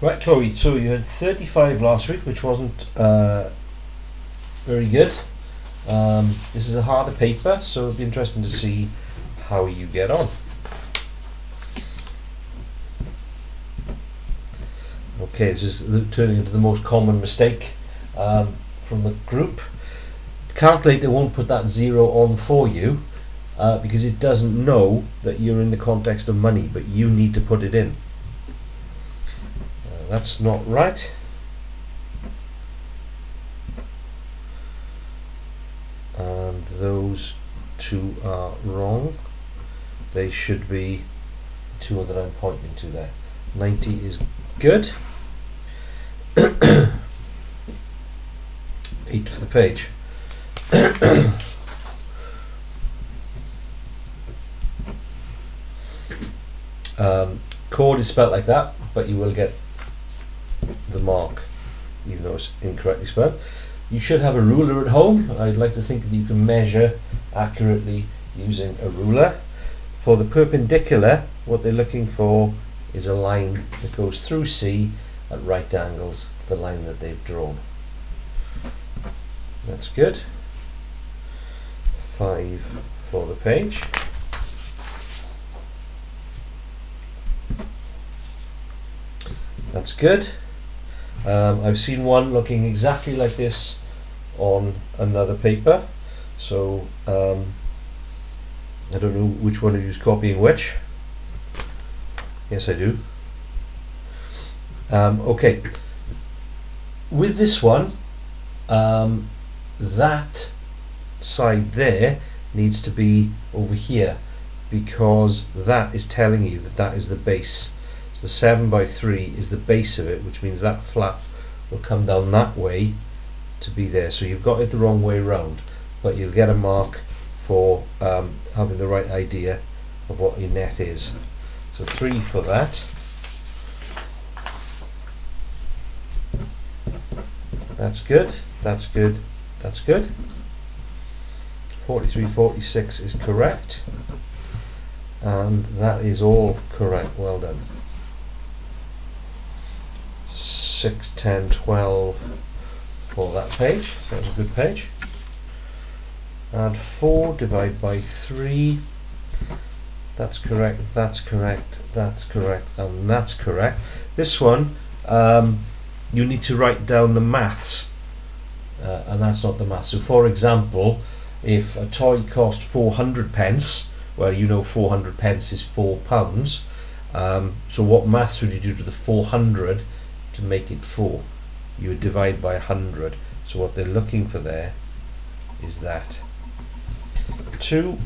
Right, Chloe, so you had 35 last week, which wasn't very good. This is a harder paper, so it'll be interesting to see how you get on. Okay, this is turning into the most common mistake from the group. The calculator won't put that 0 on for you because it doesn't know that you're in the context of money, but you need to put it in. That's not right. And those two are wrong. They should be the two that I'm pointing to there. 90 is good. 8 for the page. Chord is spelled like that, but you will get the mark even though it's incorrectly spelled. You should have a ruler at home. I'd like to think that you can measure accurately using a ruler. For the perpendicular, what they're looking for is a line that goes through C at right angles to the line that they've drawn. That's good. 5 for the page. That's good. I've seen one looking exactly like this on another paper, so I don't know which one of you is copying which. Yes, I do. Okay, with this one, that side there needs to be over here because that is telling you that that is the base. So the 7x3 is the base of it, which means that flap will come down that way to be there. So you've got it the wrong way round, but you'll get a mark for having the right idea of what your net is. So 3 for that. That's good, that's good, that's good. 43, 46 is correct. And that is all correct, well done. 6, 10, 12 for that page, so that's a good page. Add 4, divide by 3. That's correct, that's correct, that's correct, and that's correct. This one, you need to write down the maths, and that's not the maths. So for example, if a toy cost 400 pence, well, you know 400 pence is £4. So what maths would you do to the 400 to make it 4? You would divide by 100. So what they're looking for there is that. 2,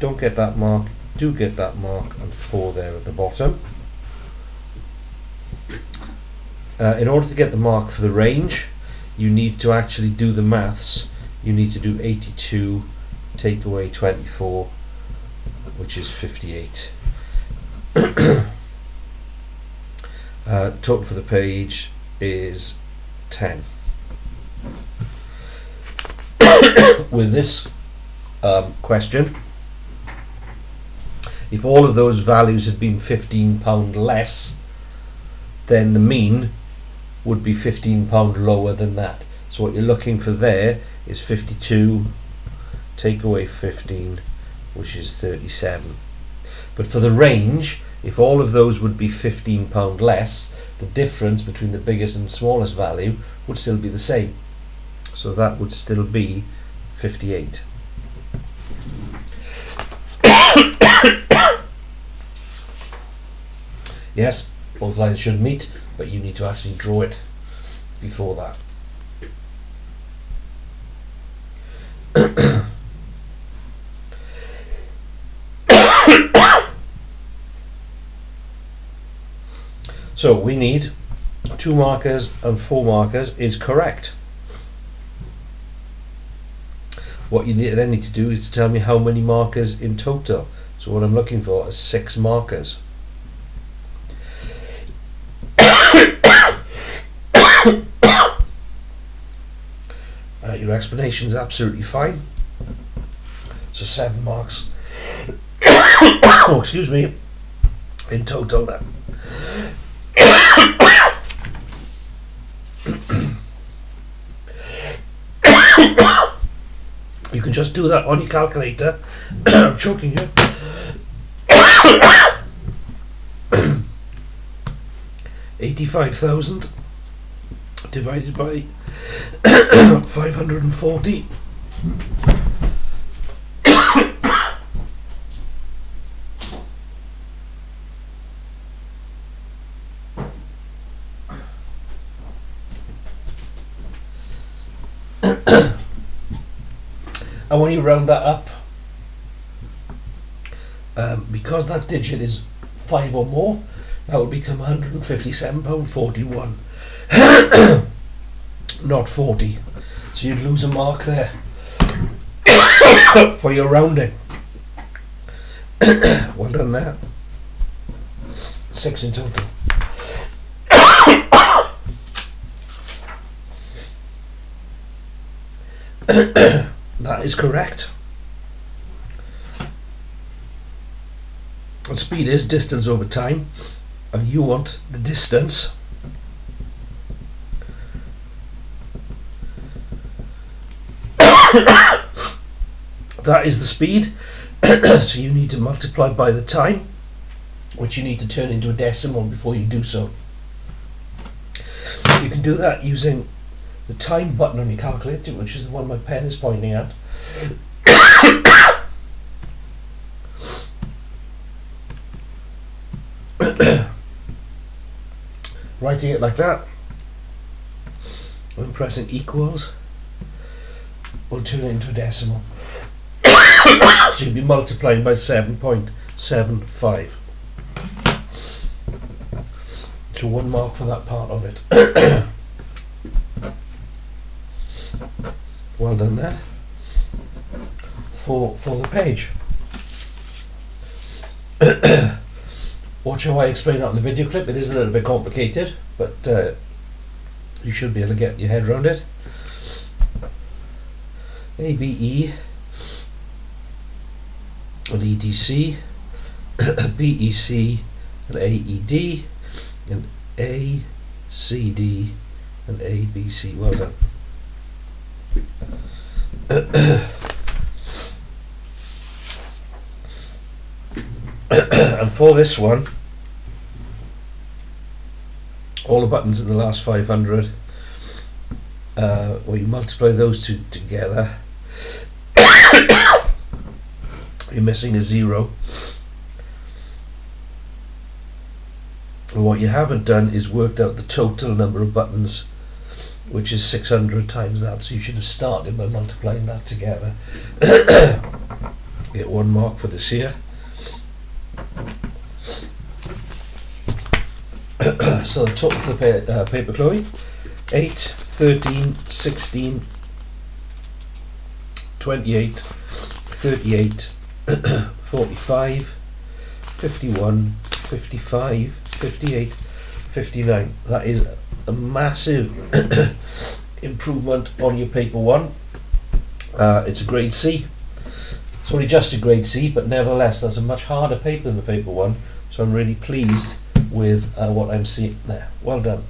don't get that mark, do get that mark, and 4 there at the bottom. In order to get the mark for the range, you need to actually do the maths. You need to do 82 take away 24, which is 58. Total for the page is 10. With this question, if all of those values had been £15 less, then the mean would be £15 lower than that. So what you're looking for there is 52 take away 15, which is 37. But for the range, if all of those would be £15 less, the difference between the biggest and smallest value would still be the same. So that would still be 58. Yes, both lines should meet, but you need to actually draw it before that. So we need 2 markers and 4 markers is correct. What you then need to do is to tell me how many markers in total. So what I'm looking for is 6 markers. Your explanation is absolutely fine. So 7 marks. Oh, excuse me. In total then. can just do that on your calculator. I'm choking you. 85,000 divided by 540. And when you round that up, because that digit is 5 or more, that would become £157.41, not 40. So you'd lose a mark there for your rounding. Well done there. 6 in total. That is correct. And speed is distance over time, and you want the distance. That is the speed. So you need to multiply by the time, which you need to turn into a decimal before you do so. You can do that using the time button on your calculator, which is the one my pen is pointing at. Writing it like that, and pressing equals will turn it into a decimal. So you'll be multiplying by 7.75. So 1 mark for that part of it. Well done there. For the page. Watch how I explain that in the video clip. It is a little bit complicated, but you should be able to get your head around it. ABE and EDC, BEC and AED, and ACD and ABC. Well done. And for this one, all the buttons in the last 500, well, you multiply those two together, you're missing a 0. And what you haven't done is worked out the total number of buttons, which is 600 times that, so you should have started by multiplying that together. Get 1 mark for this here. So the total for the paper Chloe: 8, 13, 16, 28, 38, 45, 51, 55, 58, 59. That is a massive improvement on your paper 1. It's a grade C. It's only just a grade C, but nevertheless that's a much harder paper than the paper 1, so I'm really pleased with what I'm seeing there. Well done.